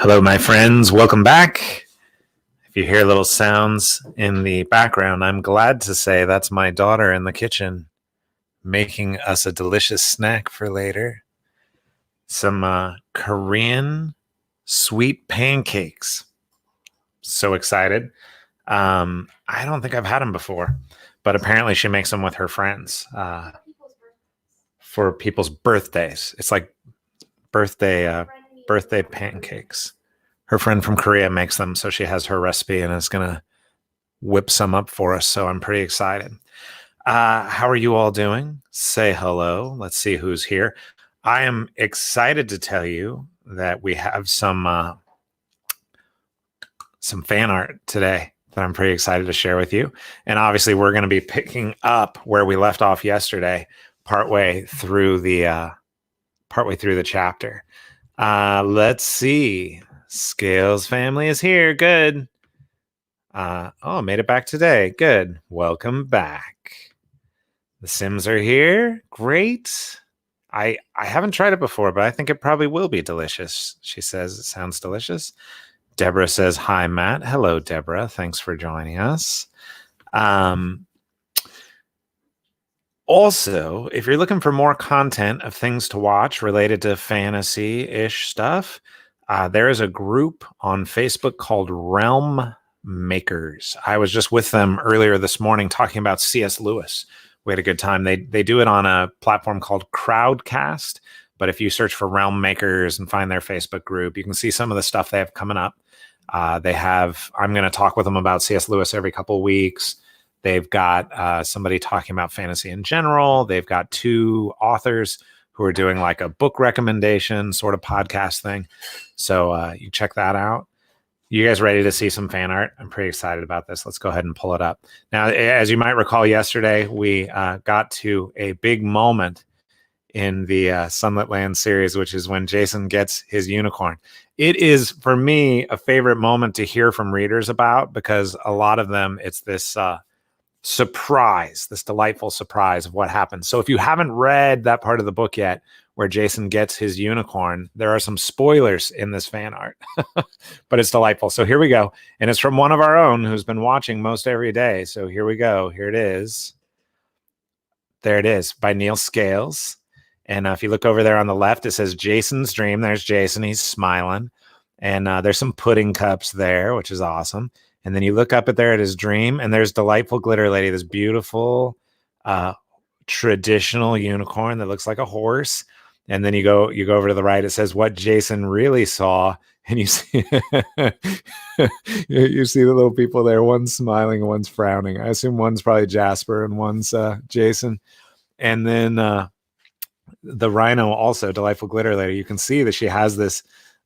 Hello, my friends. Welcome back. If you hear little sounds in the background, I'm glad to say that's my daughter in the kitchen making us a delicious snack for later. Some Korean sweet pancakes. So excited. I don't think I've had them before, but apparently she makes them with her friends for people's birthdays. It's like birthday pancakes. Her friend from Korea makes them, so she has her recipe and is going to whip some up for us. So I'm pretty excited. How are you all doing? Say hello. Let's see who's here. I am excited to tell you that we have some fan art today that I'm pretty excited to share with you. And obviously, we're going to be picking up where we left off yesterday, partway through the chapter. Let's see. Scales family is here. Good. Made it back today. Good. Welcome back. The Sims are here. Great. I haven't tried it before, but I think it probably will be delicious. She says it sounds delicious. Deborah says, hi, Matt. Hello, Deborah. Thanks for joining us. Also, if you're looking for more content of things to watch related to fantasy-ish stuff, there is a group on Facebook called Realm Makers. I was just with them earlier this morning talking about C.S. Lewis. We had a good time. They do it on a platform called Crowdcast, but if you search for Realm Makers and find their Facebook group, you can see some of the stuff they have coming up. I'm going to talk with them about C.S. Lewis every couple of weeks. They've got somebody talking about fantasy in general. They've got two authors who are doing like a book recommendation sort of podcast thing. So you check that out. You guys ready to see some fan art? I'm pretty excited about this. Let's go ahead and pull it up. Now, as you might recall yesterday, we got to a big moment in the Sunlit Land series, which is when Jason gets his unicorn. It is, for me, a favorite moment to hear from readers about because a lot of them, it's this surprise, this delightful surprise of what happens. So if you haven't read that part of the book yet where Jason gets his unicorn, there are some spoilers in this fan art, but it's delightful. So here we go. And it's from one of our own who's been watching most every day. So here we go. Here it is. There it is by Neil Scales. And if you look over there on the left, it says Jason's Dream. There's Jason. He's smiling. And there's some pudding cups there, which is awesome. And then you look up at there at his dream, and there's Delightful Glitter Lady, this beautiful traditional unicorn that looks like a horse. And then you go over to the right, it says what Jason really saw. And you see you see the little people there, one's smiling and one's frowning. I assume one's probably Jasper and one's Jason. And then the rhino also, Delightful Glitter Lady, you can see that she has this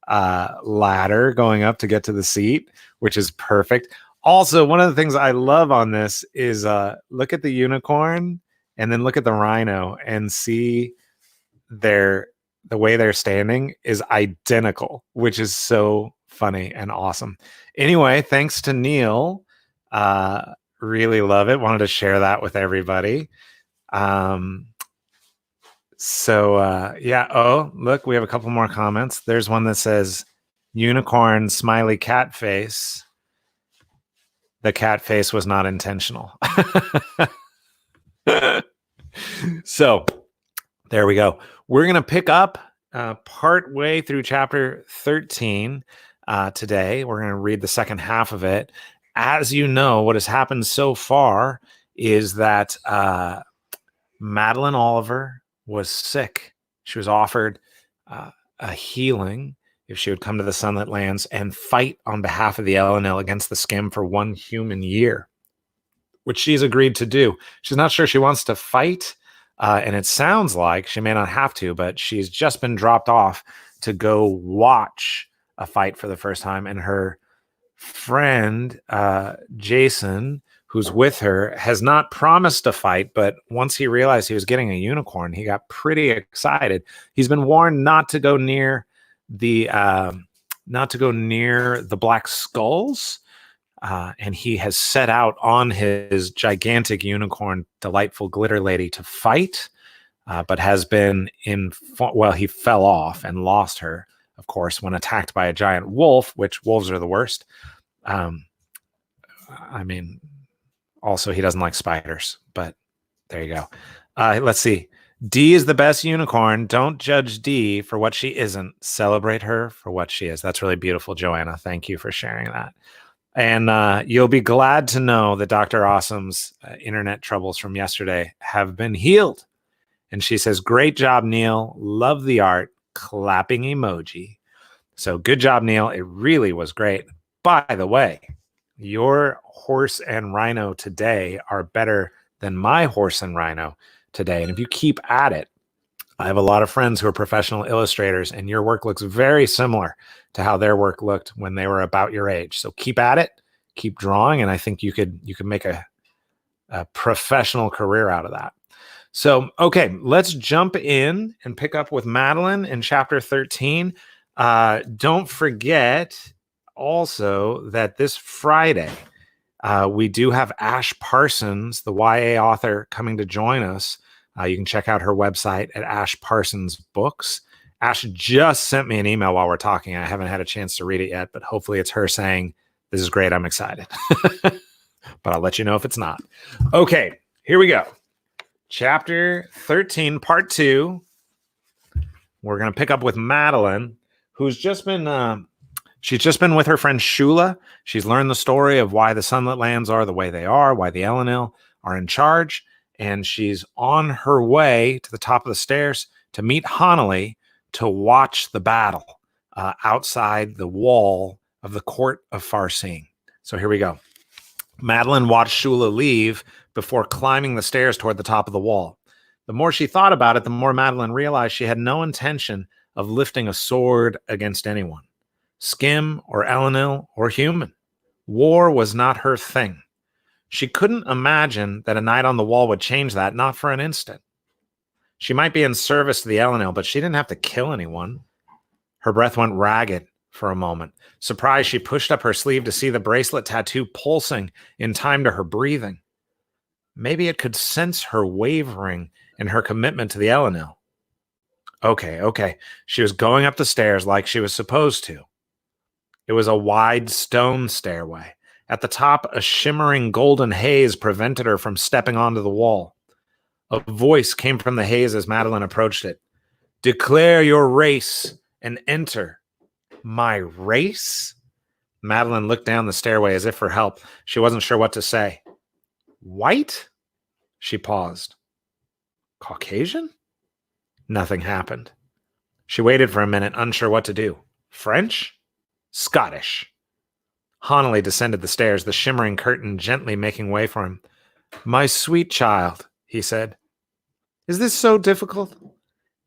ladder going up to get to the seat, which is perfect. Also, one of the things I love on this is look at the unicorn and then look at the rhino and see the way they're standing is identical, which is so funny and awesome. Anyway, thanks to Neil. Really love it. Wanted to share that with everybody. Oh, look, we have a couple more comments. There's one that says unicorn smiley cat face. The cat face was not intentional. So there we go. We're going to pick up part way through chapter 13 today. We're going to read the second half of it. As you know, what has happened so far is that Madeline Oliver was sick. She was offered a healing if she would come to the Sunlit Lands and fight on behalf of the Elenil against the Scim for 1 human year, which she's agreed to do. She's not sure she wants to fight, and it sounds like she may not have to, but she's just been dropped off to go watch a fight for the first time, and her friend, Jason, who's with her, has not promised to fight, but once he realized he was getting a unicorn, he got pretty excited. He's been warned not to go near the black skulls, and he has set out on his gigantic unicorn, Delightful Glitter Lady, to fight, but has been he fell off and lost her, of course, when attacked by a giant wolf, which wolves are the worst. I mean, also, he doesn't like spiders, but there you go. Let's see. D is the best unicorn. Don't judge D for what she isn't. Celebrate her for what she is. That's really beautiful, Joanna. Thank you for sharing that. And you'll be glad to know that Dr. Awesome's internet troubles from yesterday have been healed. And she says, great job, Neil. Love the art. Clapping emoji. So good job, Neil. It really was great. By the way, your horse and rhino today are better than my horse and rhino today. And if you keep at it, I have a lot of friends who are professional illustrators, and your work looks very similar to how their work looked when they were about your age. So keep at it, keep drawing, and I think you could make a professional career out of that. So, okay, let's jump in and pick up with Madeline in chapter 13. Don't forget also that this Friday, we do have Ash Parsons, the YA author, coming to join us. You can check out her website at Ash Parsons Books. Ash just sent me an email while we're talking. I haven't had a chance to read it yet, but hopefully it's her saying, this is great, I'm excited. But I'll let you know if it's not. Okay, here we go. Chapter 13, part 2. We're going to pick up with Madeline, who's just been... she's just been with her friend Shula. She's learned the story of why the Sunlit Lands are the way they are, why the Elenil are in charge, and she's on her way to the top of the stairs to meet Hanali to watch the battle outside the wall of the court of Farseeing. So here we go. Madeline watched Shula leave before climbing the stairs toward the top of the wall. The more she thought about it, the more Madeline realized she had no intention of lifting a sword against anyone. Scim or Elenil or human. War was not her thing. She couldn't imagine that a night on the wall would change that, not for an instant. She might be in service to the Elenil, but she didn't have to kill anyone. Her breath went ragged for a moment. Surprised, she pushed up her sleeve to see the bracelet tattoo pulsing in time to her breathing. Maybe it could sense her wavering in her commitment to the Elenil. Okay. She was going up the stairs like she was supposed to. It was a wide stone stairway. At the top, a shimmering golden haze prevented her from stepping onto the wall. A voice came from the haze as Madeline approached it. Declare your race and enter. My race? Madeline looked down the stairway as if for help. She wasn't sure what to say. White? She paused. Caucasian? Nothing happened. She waited for a minute, unsure what to do. French? Scottish. Hanali descended the stairs, the shimmering curtain gently making way for him. My sweet child, he said. Is this so difficult?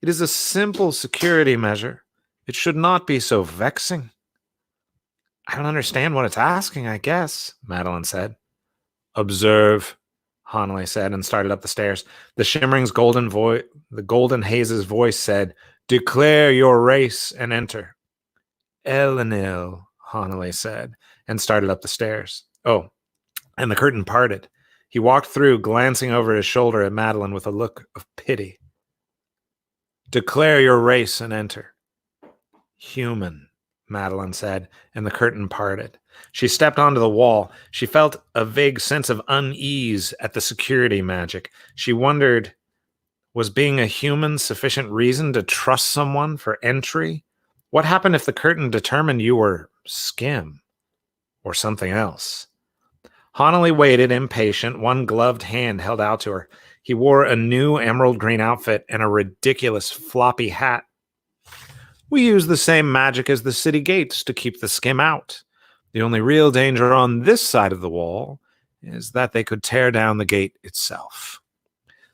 It is a simple security measure. It should not be so vexing. I don't understand what it's asking, I guess, Madeline said. Observe, Hanali said, and started up the stairs. The shimmering's the golden haze's voice said, Declare your race and enter. Elenil, Hanali said, and started up the stairs. Oh, and the curtain parted. He walked through, glancing over his shoulder at Madeline with a look of pity. Declare your race and enter. Human, Madeline said, and the curtain parted. She stepped onto the wall. She felt a vague sense of unease at the security magic. She wondered, was being a human sufficient reason to trust someone for entry? What happened if the curtain determined you were Scim or something else? Hanali waited, impatient, one gloved hand held out to her. He wore a new emerald green outfit and a ridiculous floppy hat. We use the same magic as the city gates to keep the Scim out. The only real danger on this side of the wall is that they could tear down the gate itself.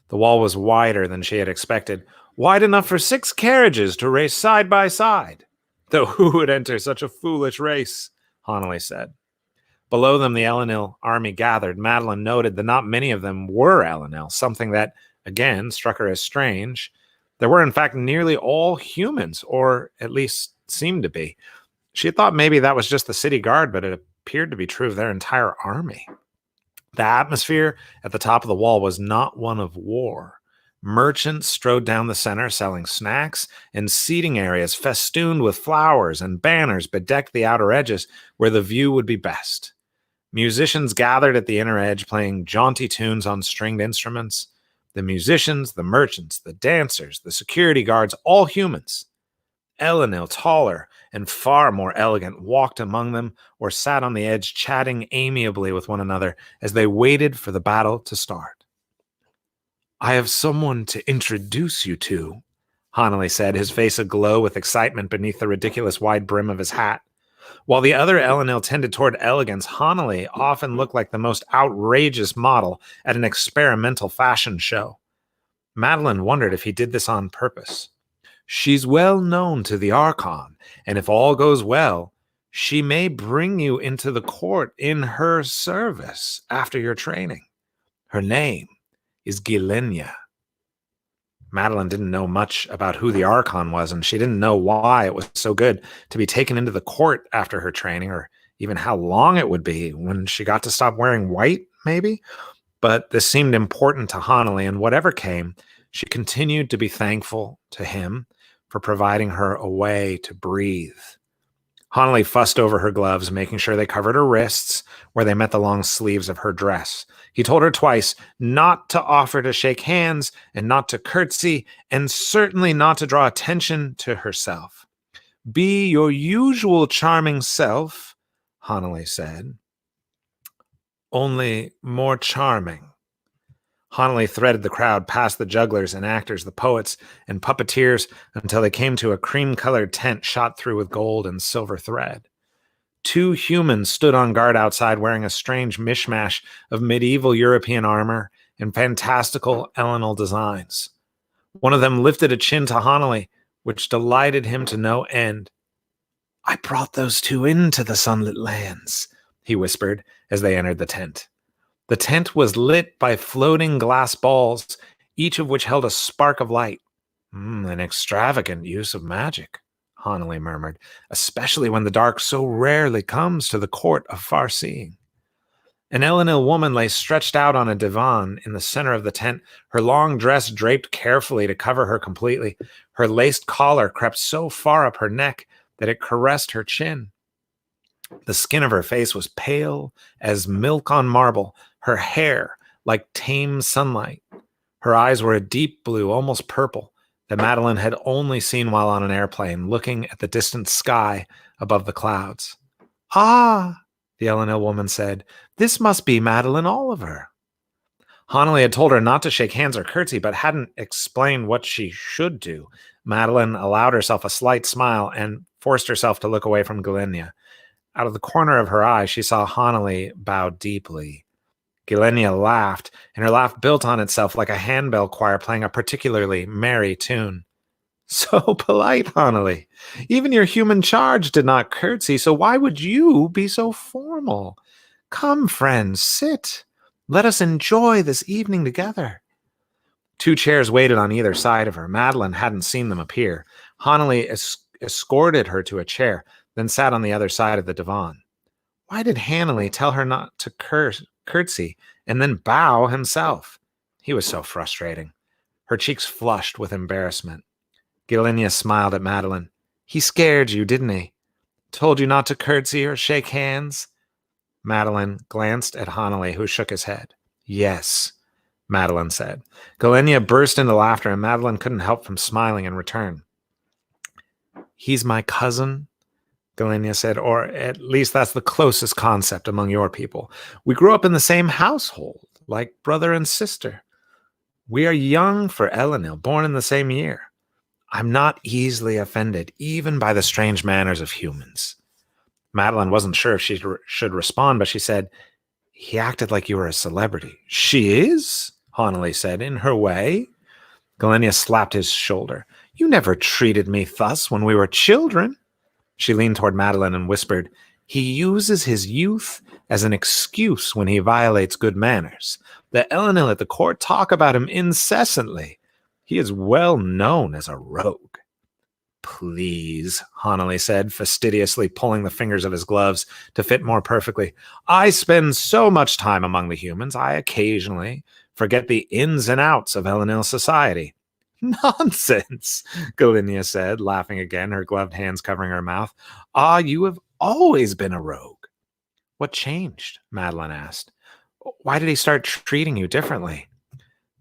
The wall was wider than she had expected, wide enough for 6 carriages to race side by side. Though who would enter such a foolish race? Hanali said. Below them, the Elenil army gathered. Madeline noted that not many of them were Elenil, something that, again, struck her as strange. There were, in fact, nearly all humans, or at least seemed to be. She had thought maybe that was just the city guard, but it appeared to be true of their entire army. The atmosphere at the top of the wall was not one of war. Merchants strode down the center selling snacks, and seating areas festooned with flowers and banners bedecked the outer edges where the view would be best. Musicians gathered at the inner edge playing jaunty tunes on stringed instruments. The musicians, the merchants, the dancers, the security guards, all humans. Elenil, taller and far more elegant, walked among them or sat on the edge chatting amiably with one another as they waited for the battle to start. "I have someone to introduce you to," Hanley said, his face aglow with excitement beneath the ridiculous wide brim of his hat. While the other Elenil tended toward elegance, Hanley often looked like the most outrageous model at an experimental fashion show. Madeline wondered if he did this on purpose. "She's well known to the Archon, and if all goes well, she may bring you into the court in her service after your training. Her name is Gilenia." Madeline didn't know much about who the Archon was, and she didn't know why it was so good to be taken into the court after her training, or even how long it would be when she got to stop wearing white, maybe. But this seemed important to Hanley, and whatever came, she continued to be thankful to him for providing her a way to breathe. Hanley fussed over her gloves, making sure they covered her wrists where they met the long sleeves of her dress. He told her twice not to offer to shake hands and not to curtsy, and certainly not to draw attention to herself. "Be your usual charming self," Hanley said. "Only more charming." Hanley threaded the crowd past the jugglers and actors, the poets and puppeteers, until they came to a cream-colored tent shot through with gold and silver thread. Two humans stood on guard outside wearing a strange mishmash of medieval European armor and fantastical Elenil designs. One of them lifted a chin to Hanley, which delighted him to no end. "I brought those two into the sunlit lands," he whispered as they entered the tent. The tent was lit by floating glass balls, each of which held a spark of light. An extravagant use of magic," Hanley murmured, "especially when the dark so rarely comes to the court of far-seeing." An Elenil woman lay stretched out on a divan in the center of the tent, her long dress draped carefully to cover her completely. Her laced collar crept so far up her neck that it caressed her chin. The skin of her face was pale as milk on marble, her hair like tame sunlight. Her eyes were a deep blue, almost purple, that Madeline had only seen while on an airplane, looking at the distant sky above the clouds. "Ah," the Elenil woman said, "this must be Madeline Oliver." Hanley had told her not to shake hands or curtsy, but hadn't explained what she should do. Madeline allowed herself a slight smile and forced herself to look away from Gilenia. Out of the corner of her eye, she saw Hanley bow deeply. Gilenia laughed, and her laugh built on itself like a handbell choir playing a particularly merry tune. "So polite, Hanley. Even your human charge did not curtsy, so why would you be so formal? Come, friends, sit. Let us enjoy this evening together." Two chairs waited on either side of her. Madeline hadn't seen them appear. Hanley escorted her to a chair, then sat on the other side of the divan. Why did Hanley tell her not to curtsy and then bow himself? He was so frustrating. Her cheeks flushed with embarrassment. Gilenia smiled at Madeline. "He scared you, didn't he? Told you not to curtsy or shake hands?" Madeline glanced at Hanley, who shook his head. "Yes," Madeline said. Gilenia burst into laughter, and Madeline couldn't help from smiling in return. "He's my cousin," Gilenia said, "or at least that's the closest concept among your people. We grew up in the same household, like brother and sister. We are young for Elenil, born in the same year. I'm not easily offended, even by the strange manners of humans." Madeline wasn't sure if she should respond, but she said, "He acted like you were a celebrity." "She is," Hanley said, "in her way." Gilenia slapped his shoulder. "You never treated me thus when we were children." She leaned toward Madeline and whispered, "He uses his youth as an excuse when he violates good manners. The Elenil at the court talk about him incessantly. He is well known as a rogue." "Please," Hanley said, fastidiously pulling the fingers of his gloves to fit more perfectly. "I spend so much time among the humans. I occasionally forget the ins and outs of Elenil society. Nonsense, Galinia said, laughing again, her gloved hands covering her mouth. Ah, you have always been a rogue. What changed? Madeline asked. Why did he start treating you differently?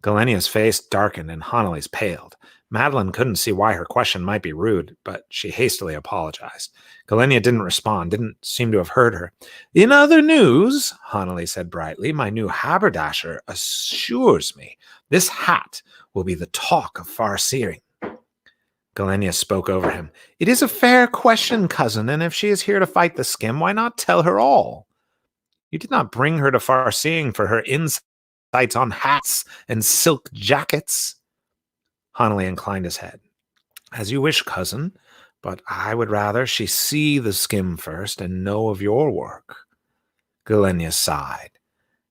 Galenia's face darkened and Hanali's paled. Madeline couldn't see why her question might be rude, but she hastily apologized. Galenia didn't respond, didn't seem to have heard her. In other news, Hanali said brightly, my new haberdasher assures me this hat will be the talk of Far Searing. Galenia spoke over him. It is a fair question, cousin, and if she is here to fight the Scim, why not tell her all? You did not bring her to Far Seeing for her insights on hats and silk jackets. Hanali inclined his head. As you wish, cousin, but I would rather she see the Scim first and know of your work. Galenia sighed.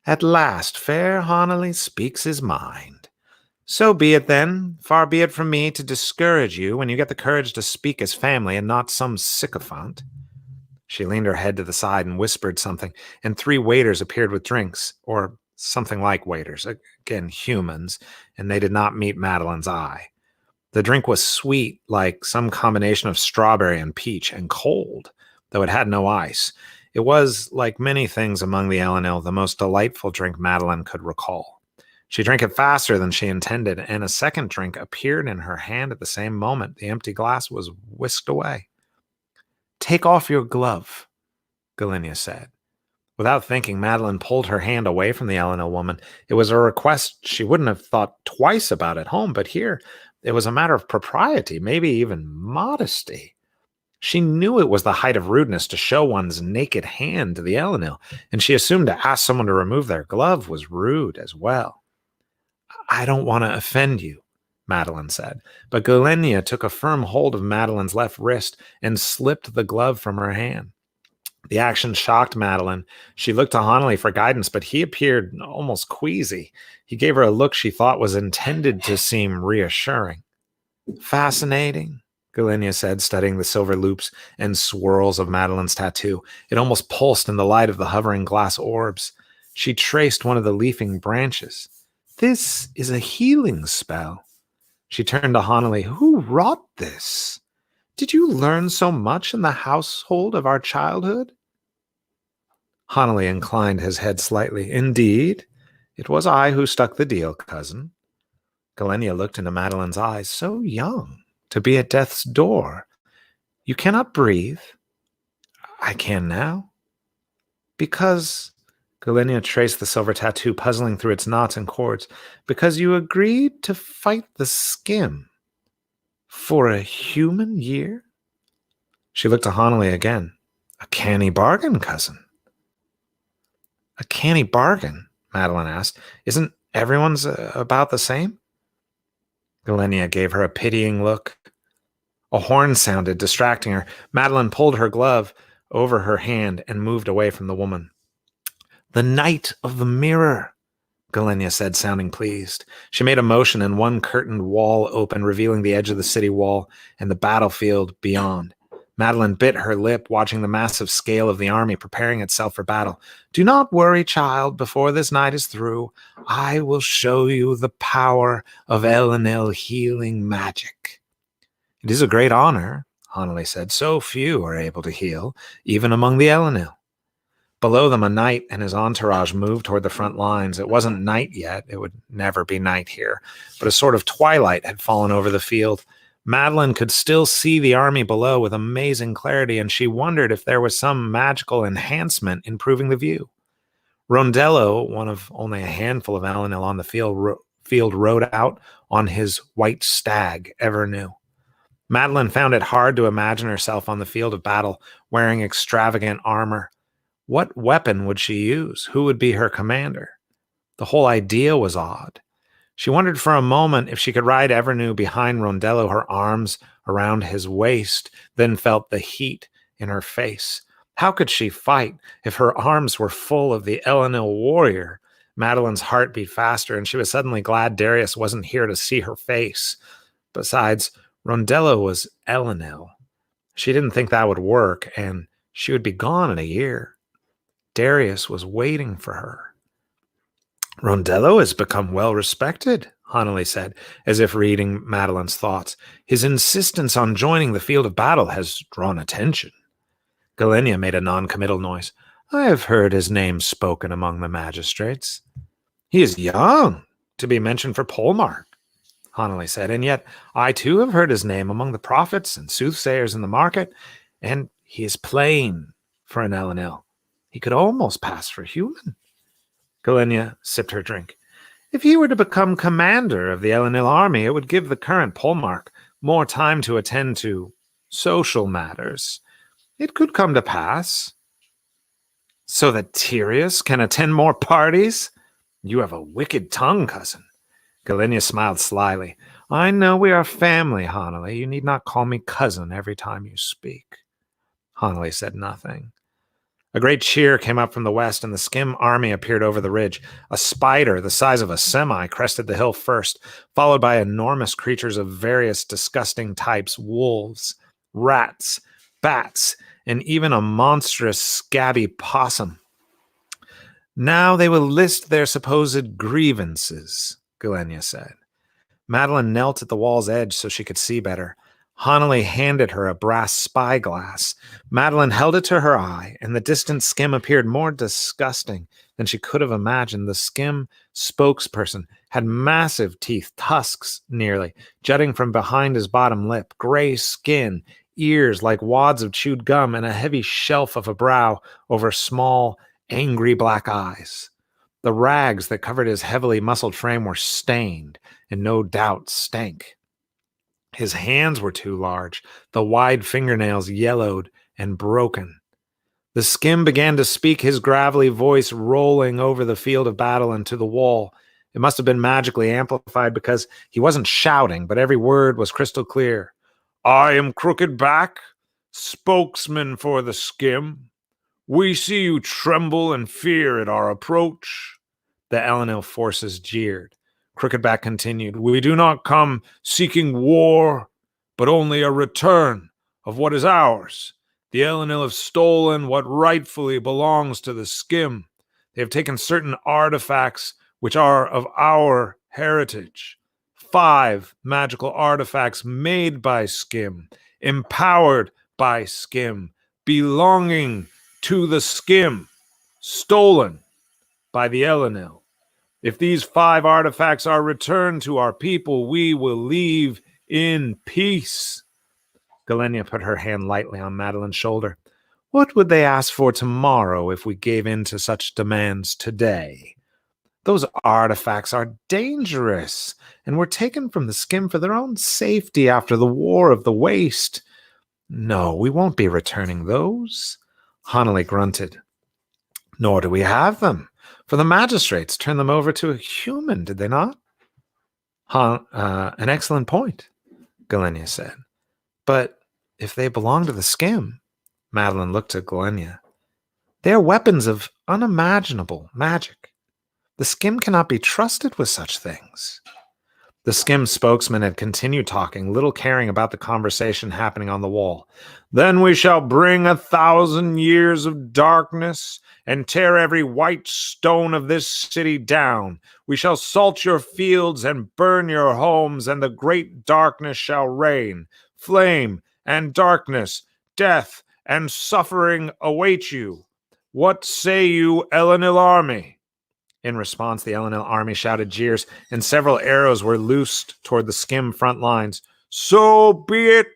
At last, fair Hanali speaks his mind. So be it then. Far be it from me to discourage you when you get the courage to speak as family and not some sycophant. She leaned her head to the side and whispered something, and 3 waiters appeared with drinks, or something like waiters, again humans, and they did not meet Madeline's eye. The drink was sweet, like some combination of strawberry and peach, and cold, though it had no ice. It was, like many things among the Elenil, the most delightful drink Madeline could recall. She drank it faster than she intended, and a second drink appeared in her hand at the same moment. The empty glass was whisked away. Take off your glove, Galenia said. Without thinking, Madeline pulled her hand away from the Elenil woman. It was a request she wouldn't have thought twice about at home, but here it was a matter of propriety, maybe even modesty. She knew it was the height of rudeness to show one's naked hand to the Elenil, and she assumed to ask someone to remove their glove was rude as well. I don't want to offend you, Madeline said, but Galenia took a firm hold of Madeline's left wrist and slipped the glove from her hand. The action shocked Madeline. She looked to Hanali for guidance, but he appeared almost queasy. He gave her a look she thought was intended to seem reassuring. Fascinating, Galenia said, studying the silver loops and swirls of Madeline's tattoo. It almost pulsed in the light of the hovering glass orbs. She traced one of the leafing branches. This is a healing spell. She turned to Hanali. Who wrought this? Did you learn so much in the household of our childhood? Hanali inclined his head slightly. Indeed, it was I who stuck the deal, cousin. Galenia looked into Madeline's eyes. So young, to be at death's door. You cannot breathe. I can now. Because, Galenia traced the silver tattoo, puzzling through its knots and cords, because you agreed to fight the Scim. For a human year? She looked to Hanali again. A canny bargain, cousin. A canny bargain? Madeline asked. Isn't everyone's about the same? Galenia gave her a pitying look. A horn sounded, distracting her. Madeline pulled her glove over her hand and moved away from the woman. The Knight of the Mirror, Galenia said, sounding pleased. She made a motion and one curtained wall opened, revealing the edge of the city wall and the battlefield beyond. Madeline bit her lip, watching the massive scale of the army preparing itself for battle. Do not worry, child. Before this night is through, I will show you the power of Elenil healing magic. It is a great honor, Hanali said. So few are able to heal, even among the Elenil. Below them, a knight and his entourage moved toward the front lines. It wasn't night yet. It would never be night here. But a sort of twilight had fallen over the field. Madeline could still see the army below with amazing clarity, and she wondered if there was some magical enhancement improving the view. Rondello, one of only a handful of Elenil on the field, rode out on his white stag, ever new. Madeline found it hard to imagine herself on the field of battle wearing extravagant armor. What weapon would she use? Who would be her commander? The whole idea was odd. She wondered for a moment if she could ride Evernew behind Rondello, her arms around his waist, then felt the heat in her face. How could she fight if her arms were full of the Elenil warrior? Madeline's heart beat faster, and she was suddenly glad Darius wasn't here to see her face. Besides, Rondello was Elenil. She didn't think that would work, and she would be gone in a year. Darius was waiting for her. Rondello has become well respected, Hanley said, as if reading Madeline's thoughts. His insistence on joining the field of battle has drawn attention. Galenia made a non-committal noise. I have heard his name spoken among the magistrates. He is young to be mentioned for Polmark, Hanley said, and yet I too have heard his name among the prophets and soothsayers in the market, and he is plain for an Elenil. He could almost pass for human. Galenia sipped her drink. If he were to become commander of the Elenil army, it would give the current Polmark more time to attend to social matters. It could come to pass. So that Tyrius can attend more parties? You have a wicked tongue, cousin. Galenia smiled slyly. I know we are family, Hanley. You need not call me cousin every time you speak. Hanley said nothing. A great cheer came up from the west, and the Scim army appeared over the ridge. A spider the size of a semi crested the hill first, followed by enormous creatures of various disgusting types, wolves, rats, bats, and even a monstrous scabby possum. Now they will list their supposed grievances, Galenia said. Madeline knelt at the wall's edge so she could see better. Hanley handed her a brass spyglass. Madeline held it to her eye, and the distant Scim appeared more disgusting than she could have imagined. The Scim spokesperson had massive teeth, tusks nearly, jutting from behind his bottom lip, gray skin, ears like wads of chewed gum, and a heavy shelf of a brow over small, angry black eyes. The rags that covered his heavily muscled frame were stained, and no doubt stank. His hands were too large, the wide fingernails yellowed and broken. The Scim began to speak, his gravelly voice rolling over the field of battle and to the wall. It must have been magically amplified because he wasn't shouting, but every word was crystal clear. I am Crooked Back, spokesman for the Scim. We see you tremble and fear at our approach. The Elenil forces jeered. Crooked-Back continued, we do not come seeking war, but only a return of what is ours. The Elenil have stolen what rightfully belongs to the Scim. They have taken certain artifacts which are of our heritage. 5 magical artifacts made by Scim, empowered by Scim, belonging to the Scim, stolen by the Elenil. If these 5 artifacts are returned to our people, we will leave in peace. Galenia put her hand lightly on Madeline's shoulder. What would they ask for tomorrow if we gave in to such demands today? Those artifacts are dangerous and were taken from the Scim for their own safety after the War of the Waste. No, we won't be returning those. Hanley grunted. Nor do we have them. For the magistrates turned them over to a human, did they not? An excellent point, Galenia said. But if they belong to the Scim, Madeline looked at Galenia, they are weapons of unimaginable magic. The Scim cannot be trusted with such things. The Scim spokesman had continued talking, little caring about the conversation happening on the wall. Then we shall bring 1,000 years of darkness and tear every white stone of this city down. We shall salt your fields and burn your homes, and the great darkness shall reign. Flame and darkness, death and suffering await you. What say you, Elenil army? In response, the Elenil army shouted jeers, and several arrows were loosed toward the Scim front lines. So be it,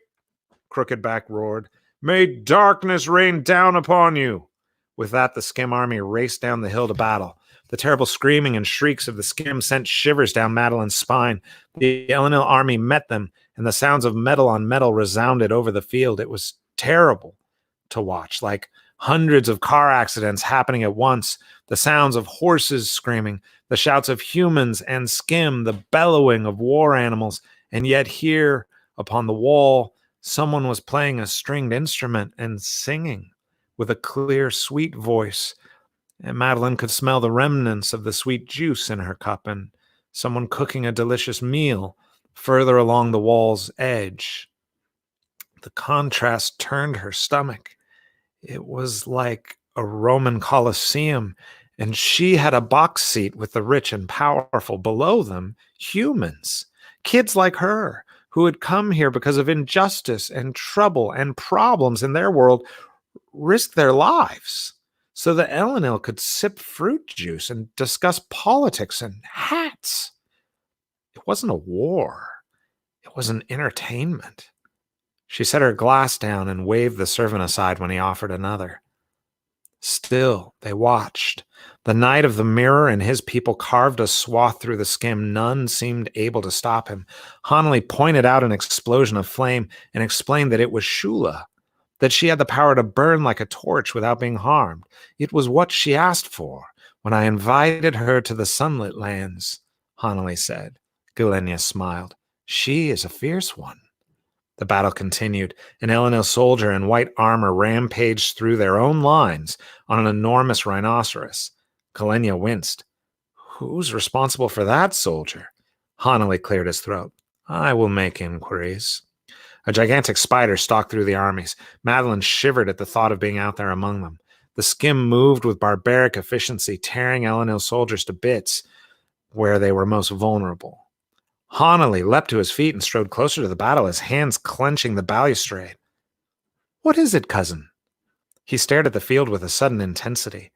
Crooked-Back roared. May darkness rain down upon you. With that, the Scim army raced down the hill to battle. The terrible screaming and shrieks of the Scim sent shivers down Madeline's spine. The Elenil army met them, and the sounds of metal on metal resounded over the field. It was terrible to watch, like hundreds of car accidents happening at once, the sounds of horses screaming, the shouts of humans and Scim, the bellowing of war animals, and yet here, upon the wall, someone was playing a stringed instrument and singing with a clear, sweet voice, and Madeline could smell the remnants of the sweet juice in her cup, and someone cooking a delicious meal further along the wall's edge. The contrast turned her stomach. It was like a Roman Colosseum, And she had a box seat with the rich and powerful. Below them, humans, kids like her, who had come here because of injustice and trouble and problems in their world, risked their lives so that Elenil could sip fruit juice and discuss politics and hats. It wasn't a war. It was an entertainment. She set her glass down and waved the servant aside when he offered another. Still, they watched. The Knight of the Mirror and his people carved a swath through the skim. None seemed able to stop him. Hanali pointed out an explosion of flame and explained that it was Shula, that she had the power to burn like a torch without being harmed. It was what she asked for when I invited her to the sunlit lands, Hanali said. Galenia smiled. She is a fierce one. The battle continued. An Elenil soldier in white armor rampaged through their own lines on an enormous rhinoceros. Galenia winced. Who's responsible for that soldier? Hanali cleared his throat. I will make inquiries. A gigantic spider stalked through the armies. Madeline shivered at the thought of being out there among them. The skim moved with barbaric efficiency, tearing Elenil soldiers to bits where they were most vulnerable. Hanali leapt to his feet and strode closer to the battle, his hands clenching the balustrade. What is it, cousin? He stared at the field with a sudden intensity.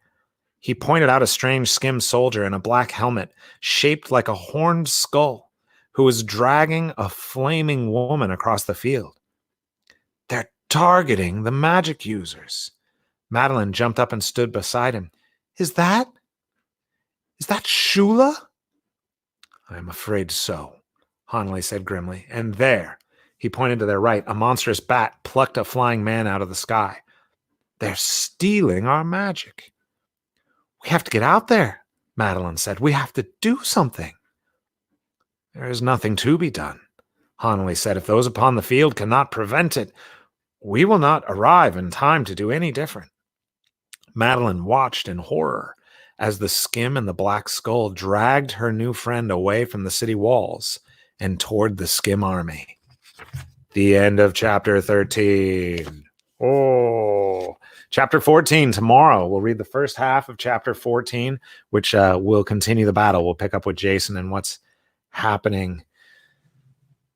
He pointed out a strange skim soldier in a black helmet, shaped like a horned skull, who was dragging a flaming woman across the field. They're targeting the magic users. Madeline jumped up and stood beside him. Is that Shula? I'm afraid so, Hanali said grimly. And there, he pointed to their right, a monstrous bat plucked a flying man out of the sky. They're stealing our magic. We have to get out there, Madeline said. We have to do something. There is nothing to be done, Hanali said. If those upon the field cannot prevent it, we will not arrive in time to do any different. Madeline watched in horror as the skim and the black skull dragged her new friend away from the city walls and toward the skim army. The end of chapter 13. Oh, chapter 14 tomorrow. We'll read the first half of chapter 14, which will continue the battle. We'll pick up with Jason and what's happening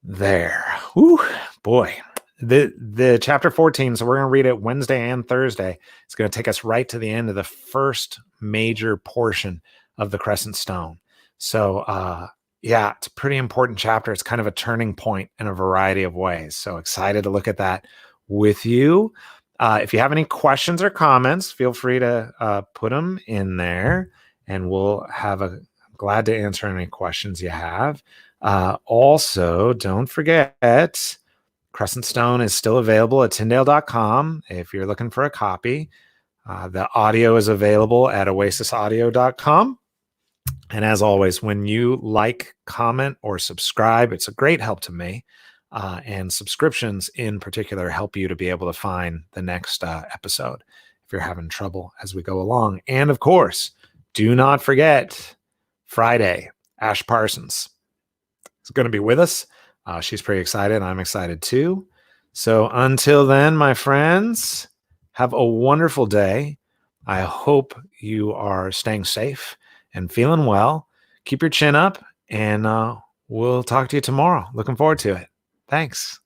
there. Whew, boy. The chapter 14, so we're going to read it Wednesday and Thursday. It's going to take us right to the end of the first major portion of the Crescent Stone. So, yeah, it's a pretty important chapter. It's kind of a turning point in a variety of ways. So excited to look at that with you. If you have any questions or comments, feel free to put them in there, and we'll have glad to answer any questions you have. Also, don't forget, Crescent Stone is still available at Tyndale.com if you're looking for a copy. The audio is available at oasisaudio.com. And as always, when you like, comment, or subscribe, it's a great help to me. And subscriptions in particular help you to be able to find the next episode if you're having trouble as we go along. And of course, do not forget Friday, Ash Parsons is going to be with us. She's pretty excited. I'm excited too. So until then, my friends, have a wonderful day. I hope you are staying safe and feeling well. Keep your chin up, and we'll talk to you tomorrow. Looking forward to it. Thanks.